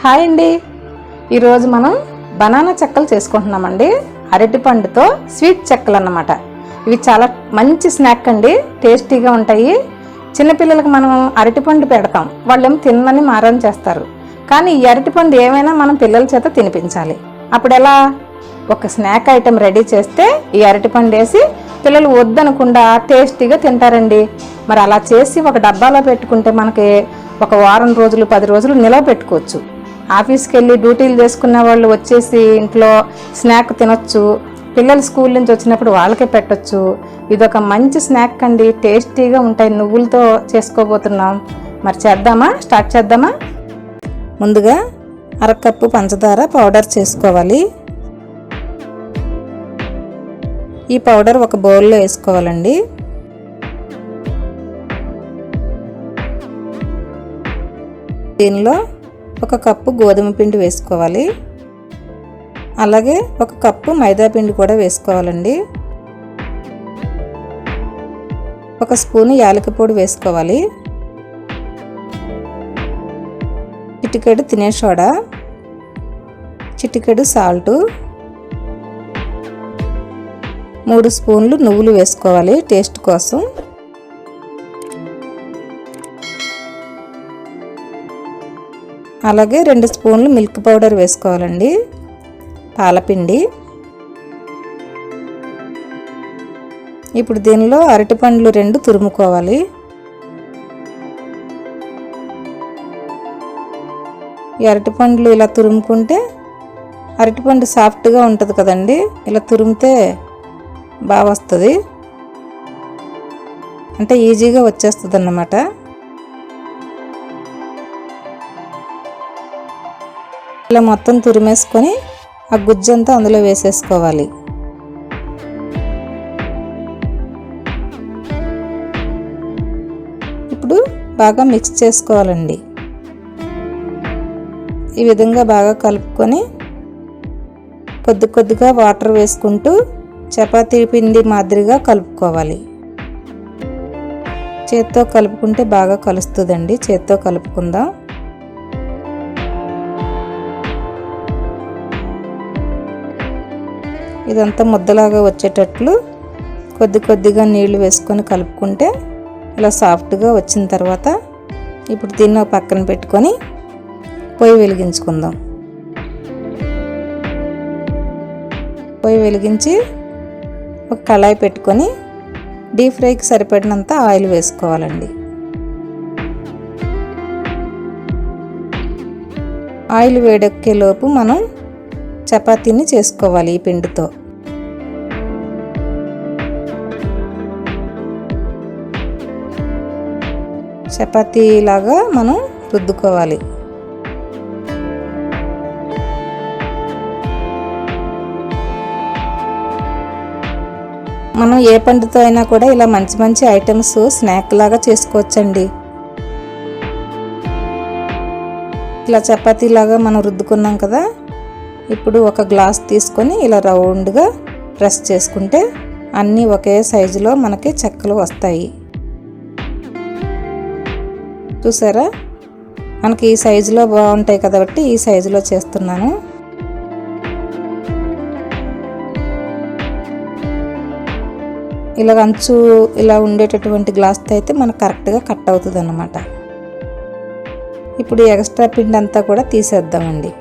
Hi అండి, ఈరోజు మనం బనానా చెక్కలు చేసుకుంటున్నామండి. అరటిపండుతో స్వీట్ చెక్కలు అన్నమాట. ఇవి చాలా మంచి స్నాక్ అండి, టేస్టీగా ఉంటాయి. చిన్నపిల్లలకు మనం అరటిపండు పెడతాం, వాళ్ళేమో తినని మారం చేస్తారు. కానీ ఈ అరటిపండు ఏమైనా మనం పిల్లల చేత తినిపించాలి. అప్పుడు ఎలా? ఒక స్నాక్ ఐటెం రెడీ చేస్తే ఈ అరటిపండు వేసి పిల్లలు వద్దనకుండా టేస్టీగా తింటారండి. మరి అలా చేసి ఒక డబ్బాలో పెట్టుకుంటే మనకి ఒక వారం రోజులు 10 రోజులు నిలవ పెట్టుకోవచ్చు. ఆఫీస్కి వెళ్ళి డ్యూటీలు చేసుకున్న వాళ్ళు వచ్చేసి ఇంట్లో స్నాక్ తినొచ్చు. పిల్లలు స్కూల్ నుంచి వచ్చినప్పుడు వాళ్ళకే పెట్టొచ్చు. ఇదొక మంచి స్నాక్ అండి, టేస్టీగా ఉంటాయి. నువ్వులతో చేసుకోబోతున్నాం. మరి స్టార్ట్ చేద్దామా? ముందుగా 1/2 కప్పు పంచదార పౌడర్ చేసుకోవాలి. ఈ పౌడర్ ఒక బౌల్లో వేసుకోవాలండి. దీనిలో 1 కప్పు గోధుమ పిండి వేసుకోవాలి. అలాగే 1 కప్పు మైదా పిండి కూడా వేసుకోవాలండి. 1 స్పూను యాలకుల పొడి వేసుకోవాలి. చిటికెడు తినే సోడా, చిటికెడు సాల్టు, 3 స్పూన్లు నువ్వులు వేసుకోవాలి టేస్ట్ కోసం. అలాగే 2 స్పూన్లు మిల్క్ పౌడర్ వేసుకోవాలండి. పాలపిండి. ఇప్పుడు దీనిలో అరటిపండ్లు 2 తురుముకోవాలి. ఈ అరటిపండ్లు ఇలా తురుముకుంటే అరటిపండు సాఫ్ట్గా ఉంటుంది కదండి. ఇలా తురిమితే బాగా వస్తుంది, అంటే ఈజీగా వచ్చేస్తుంది అన్నమాట. ఇలా మొత్తం తురిమేసుకొని ఆ గుజ్జంతా అందులో వేసేసుకోవాలి. ఇప్పుడు బాగా మిక్స్ చేసుకోవాలండి. ఈ విధంగా బాగా కలుపుకొని కొద్దిగా వాటర్ వేసుకుంటూ చపాతీ పిండి మాదిరిగా కలుపుకోవాలి. చేత్తో కలుపుకుంటే బాగా కలుస్తుందండి. చేత్తో కలుపుకుందాం. ఇదంతా ముద్దలాగా వచ్చేటట్లు కొద్దిగా నీళ్లు వేసుకొని కలుపుకుంటే ఇలా సాఫ్ట్గా వచ్చిన తర్వాత ఇప్పుడు దీన్ని పక్కన పెట్టుకొని పొయ్యి వెలిగించుకుందాం. పొయ్యి వెలిగించి ఒక కళాయి పెట్టుకొని డీప్ ఫ్రైకి సరిపడినంత ఆయిల్ వేసుకోవాలండి. ఆయిల్ వేడెక్కేలోపు మనం చపాతీని చేసుకోవాలి. ఈ పిండితో చపాతీ లాగా మనం రుద్దుకోవాలి. మనం ఏ పండుతో అయినా కూడా ఇలా మంచి ఐటమ్స్ స్నాక్ లాగా చేసుకోవచ్చండి. ఇలా చపాతీ లాగా మనం రుద్దుకున్నాం కదా. ఇప్పుడు ఒక గ్లాస్ తీసుకొని ఇలా రౌండ్గా ప్రెస్ చేసుకుంటే అన్నీ ఒకే సైజులో మనకి చెక్కలు వస్తాయి. చూసారా, మనకి ఈ సైజులో బాగుంటాయి కాబట్టి ఈ సైజులో చేస్తున్నాను. ఇలా అంచు ఇలా ఉండేటటువంటి గ్లాస్తో అయితే మనకు కరెక్ట్గా కట్ అవుతుంది అన్నమాట. ఇప్పుడు ఎక్స్ట్రా పిండి అంతా కూడా తీసేద్దామండి.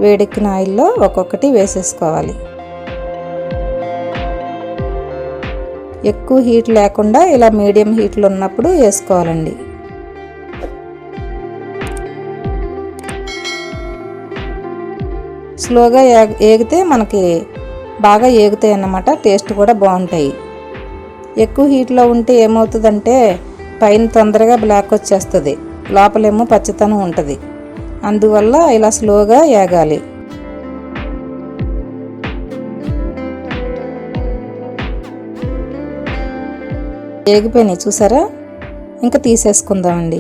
వేడెక్కిన ఆయిల్లో ఒక్కొక్కటి వేసేసుకోవాలి. ఎక్కువ హీట్ లేకుండా ఇలా మీడియం హీట్లో ఉన్నప్పుడు వేసుకోవాలండి. స్లోగా ఏగితే మనకి బాగా ఏగుతాయి అన్నమాట. టేస్ట్ కూడా బాగుంటాయి. ఎక్కువ హీట్లో ఉంటే ఏమవుతుందంటే పైన తొందరగా బ్లాక్ వచ్చేస్తుంది, లోపలేమో పచ్చతనం ఉంటుంది. అందువల్ల ఇలా స్లోగా ఏగాలి. ఏగిపోయినాయి చూసారా. ఇంకా తీసేసుకుందామండి.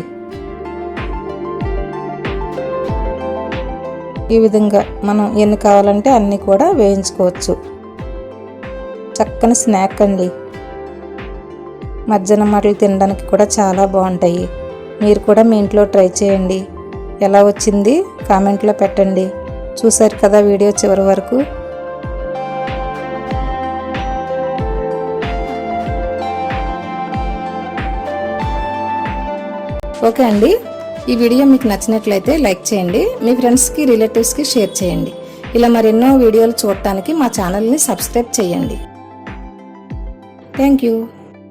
ఈ విధంగా మనం ఎన్ని కావాలంటే అన్నీ కూడా వేయించుకోవచ్చు. చక్కని స్నాక్ అండి. మధ్యాహ్నం మాటలు తినడానికి కూడా చాలా బాగుంటాయి. మీరు కూడా మీ ఇంట్లో ట్రై చేయండి. ఎలా వచ్చింది కామెంట్లో పెట్టండి. చూసారు కదా వీడియో చివరి వరకు. ఓకే అండి, ఈ వీడియో మీకు నచ్చినట్లయితే లైక్ చేయండి. మీ ఫ్రెండ్స్కి రిలేటివ్స్కి షేర్ చేయండి. ఇలా మరెన్నో వీడియోలు చూడటానికి మా ఛానల్ని సబ్స్క్రైబ్ చేయండి. Thank you.